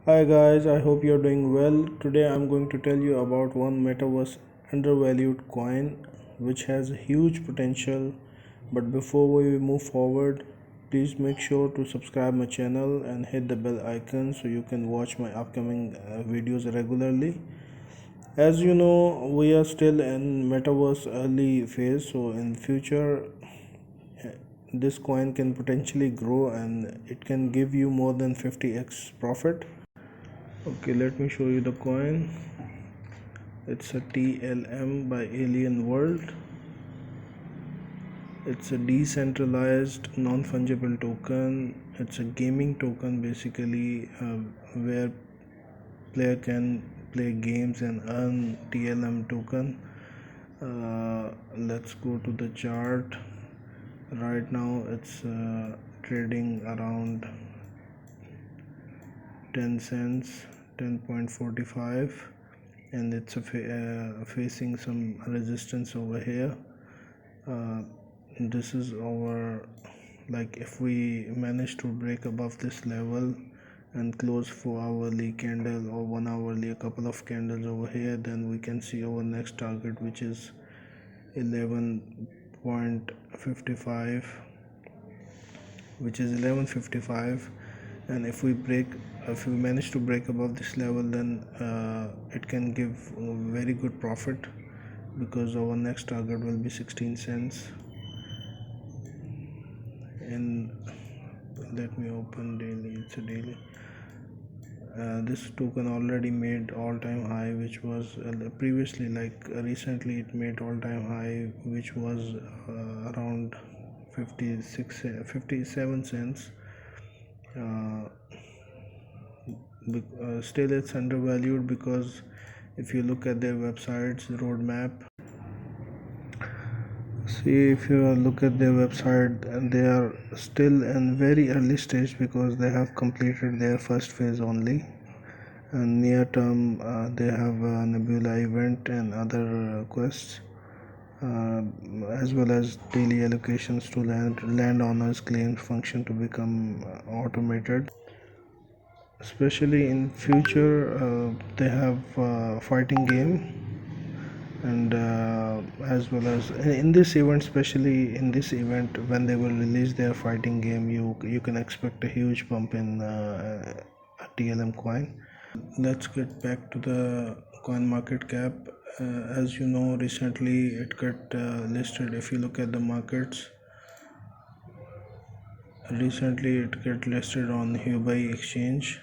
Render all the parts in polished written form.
Hi guys, I hope you're doing well. Today I'm going to tell you about one metaverse undervalued coin which has huge potential. But before we move forward, please make sure to subscribe my channel and hit the bell icon so you can watch my upcoming videos regularly. As you know, we are still in metaverse early phase, so in future this coin can potentially grow and it can give you more than 50x profit. Okay, let me show you the coin. It's a TLM by Alien World. It's a decentralized non-fungible token. It's a gaming token basically, where player can play games and earn TLM token. Let's go to the chart. Right now it's trading around 10 cents, 10.45, and it's facing some resistance over here. This is our, like, if we manage to break above this level and close 4-hourly candle or 1-hourly, a couple of candles over here, then we can see our next target, which is 11.55, which is 11.55. And if we manage to break above this level, then it can give very good profit, because our next target will be 16 cents. And let me open daily. It's a daily. This token already made all-time high, which was previously, recently it made all-time high, which was around 57 cents. Still it's undervalued, because if you look at their website's roadmap, if you look at their website, they are still in very early stage, because they have completed their first phase only, and near term they have a Nebula event and other quests, as well as daily allocations to landowners claims function to become automated. Especially in future, they have fighting game, and as well as in this event, especially in this event when they will release their fighting game, you can expect a huge bump in TLM coin. Let's get back to the coin market cap. As you know, recently it got listed. If you look at the markets, recently it got listed on Huobi exchange,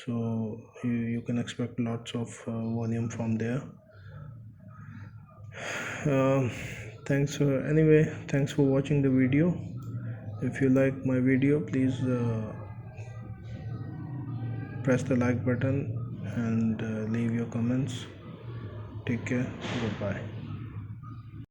so you can expect lots of volume from there. Thanks for watching the video. If you like my video, please press the like button and leave your comments. Take care. Goodbye.